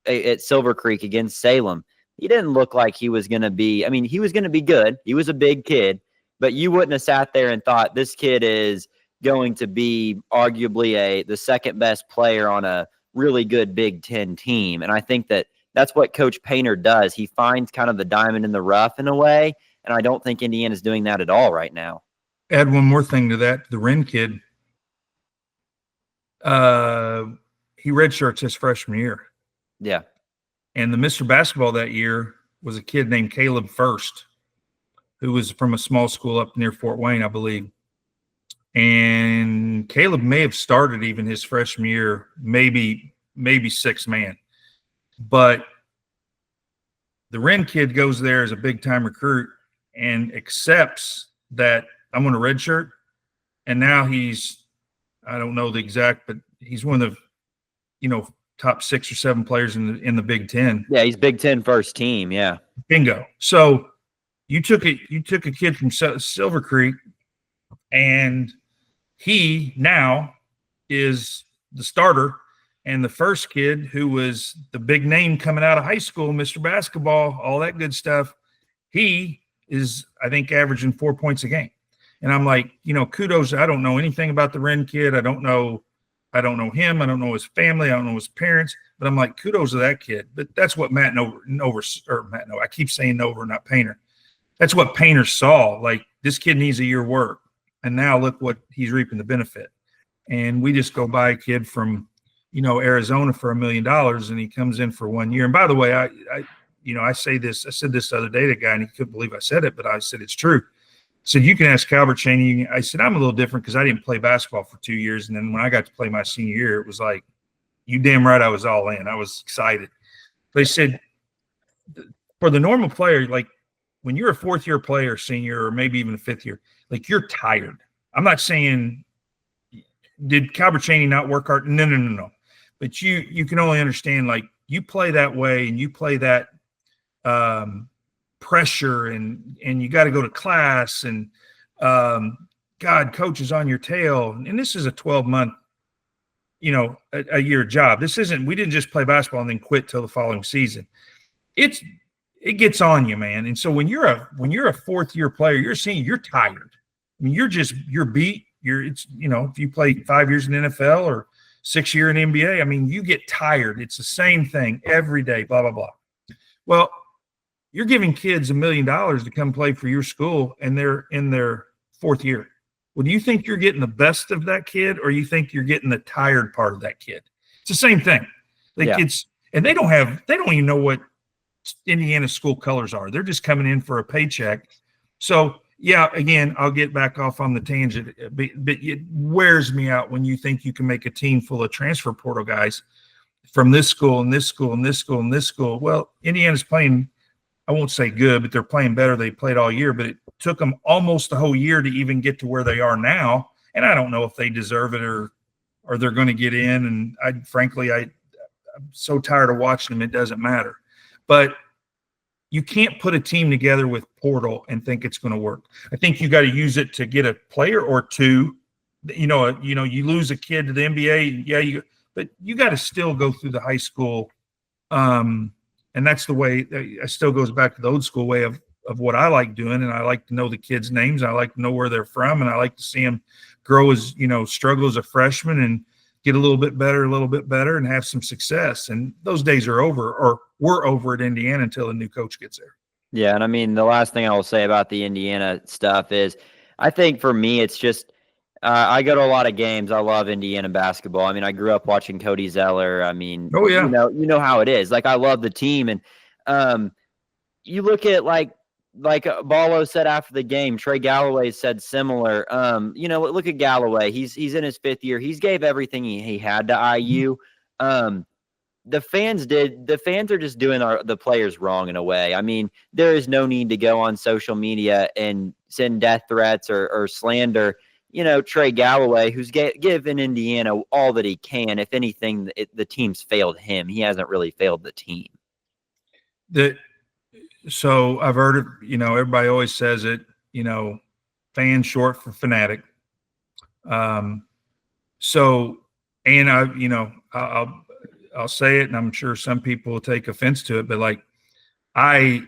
at Silver Creek against Salem. He didn't look like he was going to be – I mean, he was going to be good. He was a big kid. But you wouldn't have sat there and thought this kid is going to be arguably the second best player on a really good Big Ten team. And I think that that's what Coach Painter does. He finds kind of the diamond in the rough in a way. And I don't think Indiana's doing that at all right now. Add one more thing to that. The Wren kid, he redshirts his freshman year. Yeah. And the Mr. Basketball that year was a kid named Caleb First, who was from a small school up near Fort Wayne, I believe. And Caleb may have started even his freshman year, maybe 6 man. But the Wren kid goes there as a big-time recruit and accepts that I'm going to redshirt. And now he's, I don't know the exact, but he's one of the, top 6 or 7 players in the Big Ten. Yeah, he's Big Ten first team. Yeah. Bingo. So you took a kid from Silver Creek, and he now is the starter. And the first kid, who was the big name coming out of high school, Mr. Basketball, all that good stuff, he is, I think, averaging 4 points a game. And I'm like, kudos. I don't know anything about the Wren kid. I don't know him. I don't know his family. I don't know his parents. But I'm like, kudos to that kid. But that's what I keep saying Nover, not Painter. That's what Painter saw. Like, this kid needs a year work. And now look what he's reaping the benefit. And we just go buy a kid from, Arizona for $1 million, and he comes in for 1 year. And by the way, I said this the other day to a guy, and he couldn't believe I said it, but I said it's true. I said, you can ask Calvert Cheney. I said, I'm a little different because I didn't play basketball for 2 years. And then when I got to play my senior year, it was like, you damn right I was all in. I was excited. They said, for the normal player, like, when you're a fourth-year player, senior, or maybe even a fifth year, like you're tired. I'm not saying did Calbert Chaney not work hard? No. But you can only understand, like, you play that way and you play that pressure and you got to go to class and God, coach is on your tail. And this is a 12-month, a year job. This isn't, we didn't just play basketball and then quit till the following season. It gets on you, man. And so when you're a fourth-year player, you're seeing you're tired. I mean, you're beat. If you play 5 years in the NFL or 6 year in NBA, I mean, you get tired. It's the same thing every day, blah, blah, blah. Well, you're giving kids $1 million to come play for your school, and they're in their fourth year. Well, do you think you're getting the best of that kid, or you think you're getting the tired part of that kid? It's the same thing. And they don't even know what Indiana school colors are. They're just coming in for a paycheck. So, yeah, again, I'll get back off on the tangent, but it wears me out when you think you can make a team full of transfer portal guys from this school and this school and this school and this school. Well, Indiana's playing, I won't say good, but they're playing better. They played all year, but it took them almost the whole year to even get to where they are now. And I don't know if they deserve it or they're going to get in. And I'm so tired of watching them, it doesn't matter. But you can't put a team together with portal and think it's going to work. I think you got to use it to get a player or two. You lose a kid to the NBA, but you got to still go through the high school. And that's the way. It still goes back to the old school way of what I like doing, and I like to know the kids' names. I like to know where they're from, and I like to see them grow as struggle as a freshman and get a little bit better, and have some success. And those days are over, or were over at Indiana until a new coach gets there. Yeah, and I mean, the last thing I will say about the Indiana stuff is, I think for me, it's just I go to a lot of games. I love Indiana basketball. I mean, I grew up watching Cody Zeller. I mean, oh yeah, you know how it is. Like, I love the team, and you look at like Ballo said after the game, Trey Galloway said similar. Look at Galloway. He's in his fifth year. He's gave everything he had to IU. The fans are just doing the players wrong in a way. I mean, there is no need to go on social media and send death threats or slander, Trey Galloway, who's given Indiana all that he can. If anything, the team's failed him. He hasn't really failed the team. So I've heard it, everybody always says it, fan short for fanatic. I'll say it, and I'm sure some people will take offense to it, but like I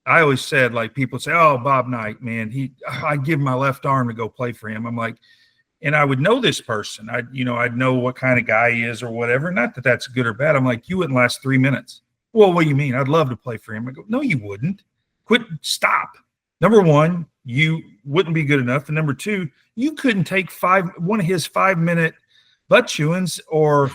always said, like, people say, oh, Bob Knight, man, I'd give my left arm to go play for him. I'm like, and I would know this person. I'd know what kind of guy he is or whatever. Not that that's good or bad. I'm like, you wouldn't last 3 minutes. Well, what do you mean? I'd love to play for him. I go, no, you wouldn't. Stop. Number one, you wouldn't be good enough. And number two, you couldn't take one of his 5-minute butt chewings or,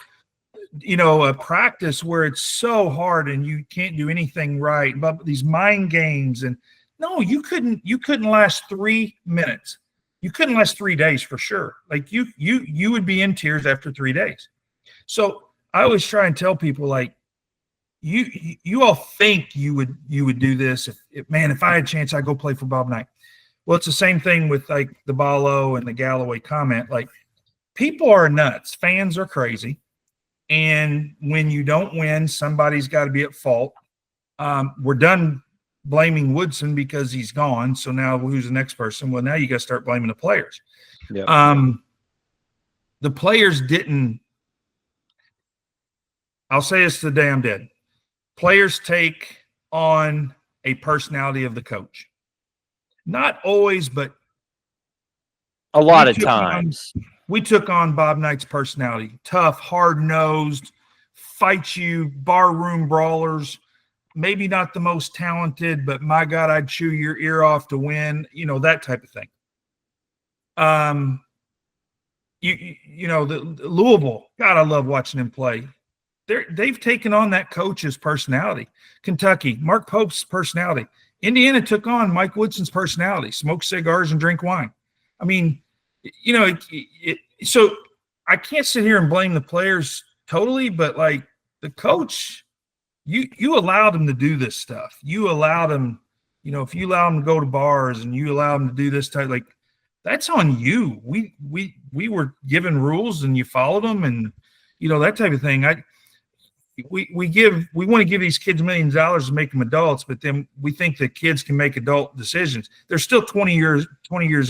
a practice where it's so hard and you can't do anything right. But these mind games, and no, you couldn't last 3 minutes. You couldn't last 3 days for sure. Like you would be in tears after 3 days. So I always try and tell people, like, you all think you would do this if I had a chance, I'd go play for Bob Knight. Well, it's the same thing with like the Ballo and the Galloway comment. Like, people are nuts. Fans are crazy. And when you don't win, somebody's got to be at fault. We're done blaming Woodson because he's gone. So now who's the next person? Well, now you got to start blaming the players. Yeah. The players didn't. I'll say this to the day I'm dead. Players take on a personality of the coach. Not always, but a lot of times. We took on Bob Knight's personality. Tough, hard-nosed, fight you, barroom brawlers. Maybe not the most talented, but my God, I'd chew your ear off to win. That type of thing. The Louisville. God, I love watching him play. They've taken on that coach's personality. Kentucky, Mark Pope's personality. Indiana took on Mike Woodson's personality. Smoke cigars and drink wine. I mean, so I can't sit here and blame the players totally, but like the coach, you allowed him to do this stuff. You allowed him if you allow them to go to bars and you allow them to do this type, like, that's on you. We were given rules and you followed them, and that type of thing. We want to give these kids millions of dollars to make them adults, but then we think that kids can make adult decisions. They're still 20 years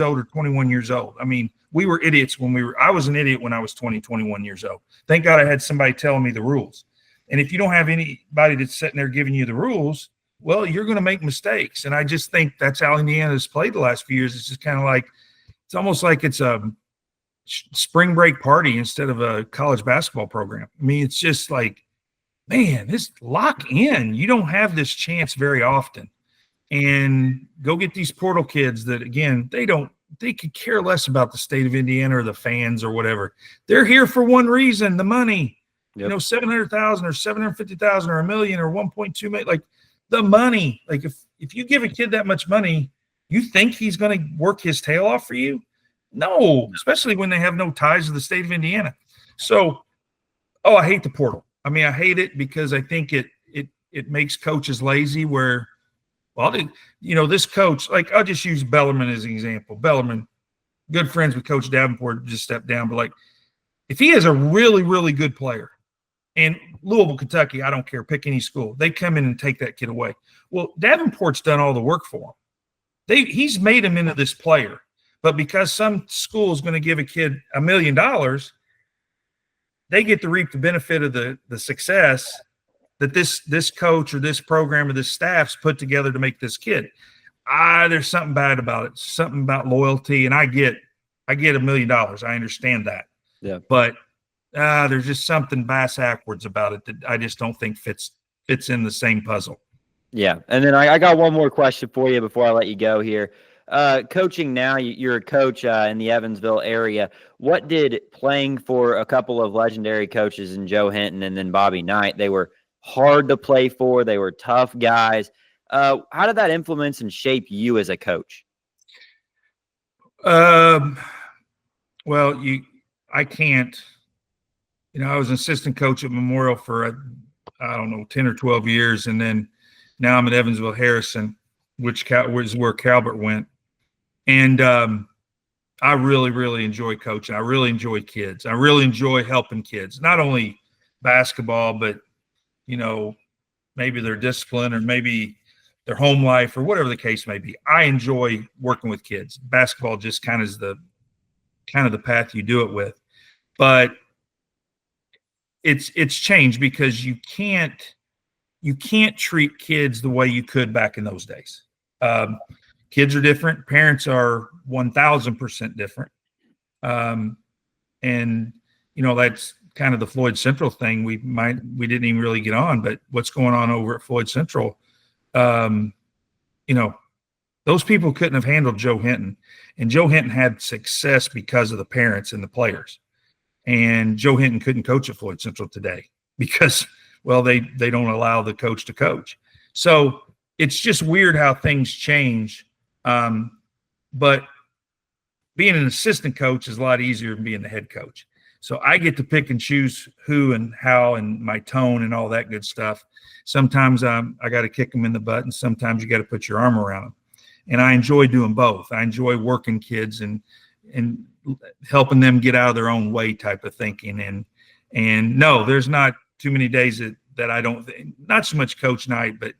old or 21 years old. I mean, we were idiots I was an idiot when I was 20, 21 years old. Thank God I had somebody telling me the rules. And if you don't have anybody that's sitting there giving you the rules, well, you're going to make mistakes. And I just think that's how Indiana has played the last few years. It's just kind of like, it's almost like it's a spring break party instead of a college basketball program. I mean, it's just like, man, this lock in. You don't have this chance very often. And go get these portal kids that, again, they could care less about the state of Indiana or the fans or whatever. They're here for one reason, the money. Yep. 700,000 or 750,000 or $1 million or 1.2 million, like the money. Like if you give a kid that much money, you think he's going to work his tail off for you? No, especially when they have no ties to the state of Indiana. So, I hate the portal. I mean, I hate it because I think it makes coaches lazy where, this coach, like, I'll just use Bellarmine as an example. Bellarmine, good friends with Coach Davenport, just stepped down. But, like, if he is a really, really good player, and Louisville, Kentucky, I don't care, pick any school, they come in and take that kid away. Well, Davenport's done all the work for him. He's made him into this player. But because some school is going to give a kid $1 million, they get to reap the benefit of the success that this coach or this program or this staff's put together to make this kid. There's something bad about it, something about loyalty, and I get $1 million. I understand that. Yeah. But there's just something backwards about it that I just don't think fits in the same puzzle. Yeah, and then I got one more question for you before I let you go here. Coaching now, you're a coach in the Evansville area. What did playing for a couple of legendary coaches in Joe Hinton and then Bobby Knight, they were hard to play for, they were tough guys. How did that influence and shape you as a coach? Well, I can't. I was an assistant coach at Memorial for, 10 or 12 years. And then now I'm at Evansville Harrison, which was where Calvert went. And I really, really enjoy coaching. I really enjoy kids. I really enjoy helping kids, not only basketball, but, maybe their discipline or maybe their home life or whatever the case may be. I enjoy working with kids. Basketball just kind of is the path you do it with. But it's changed because you can't treat kids the way you could back in those days. Kids are different. Parents are 1,000% different. And that's kind of the Floyd Central thing. We didn't even really get on, but what's going on over at Floyd Central, those people couldn't have handled Joe Hinton, and Joe Hinton had success because of the parents and the players. And Joe Hinton couldn't coach at Floyd Central today because, they don't allow the coach to coach. So it's just weird how things change. But being an assistant coach is a lot easier than being the head coach. So I get to pick and choose who and how and my tone and all that good stuff. Sometimes I got to kick them in the butt, and sometimes you got to put your arm around them. And I enjoy doing both. I enjoy working kids and helping them get out of their own way type of thinking. And no, there's not too many days that I don't – not so much Coach Knight, but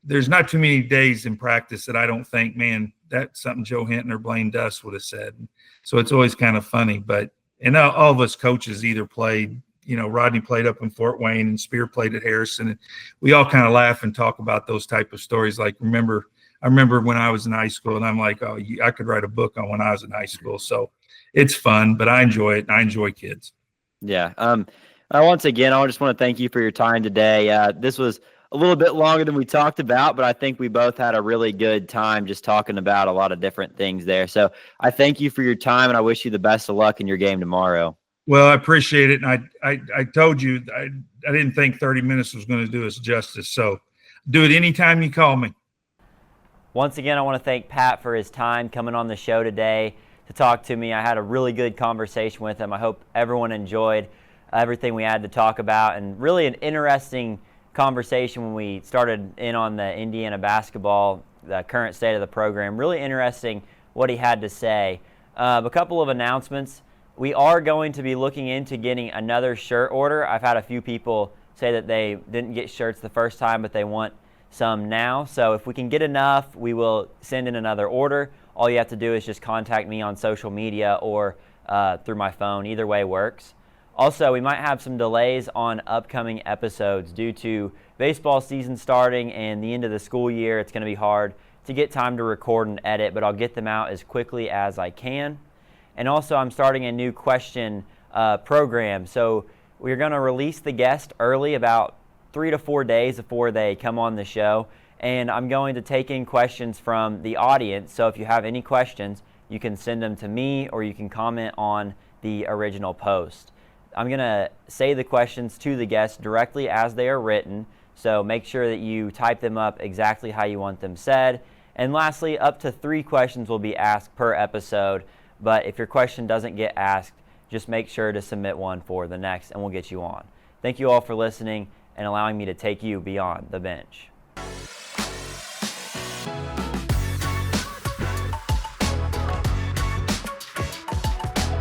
there's not too many days in practice that I don't think, man, that's something Joe Hinton or Blaine Duss would have said. So it's always kind of funny. But – and all of us coaches either played, Rodney played up in Fort Wayne and Spear played at Harrison. And we all kind of laugh and talk about those type of stories. Like, I remember when I was in high school, and I'm like, I could write a book on when I was in high school. So it's fun, but I enjoy it, and I enjoy kids. Yeah. Once again, I just want to thank you for your time today. This was a little bit longer than we talked about, but I think we both had a really good time just talking about a lot of different things there. So I thank you for your time, and I wish you the best of luck in your game tomorrow. Well, I appreciate it. And I told you, I didn't think 30 minutes was going to do us justice. So do it anytime you call me. Once again, I want to thank Pat for his time coming on the show today to talk to me. I had a really good conversation with him. I hope everyone enjoyed everything we had to talk about, and really an interesting conversation when we started in on the Indiana basketball, the current state of the program. Really interesting what he had to say. A couple of announcements. We are going to be looking into getting another shirt order. I've had a few people say that they didn't get shirts the first time, but they want some now. So if we can get enough, we will send in another order. All you have to do is just contact me on social media or through my phone. Either way works. Also, we might have some delays on upcoming episodes due to baseball season starting and the end of the school year. It's going to be hard to get time to record and edit, but I'll get them out as quickly as I can. And also, I'm starting a new question program. So we're going to release the guest early, about 3 to 4 days before they come on the show. And I'm going to take in questions from the audience. So if you have any questions, you can send them to me or you can comment on the original post. I'm going to say the questions to the guests directly as they are written. So make sure that you type them up exactly how you want them said. And lastly, up to 3 questions will be asked per episode. But if your question doesn't get asked, just make sure to submit one for the next and we'll get you on. Thank you all for listening and allowing me to take you beyond the bench.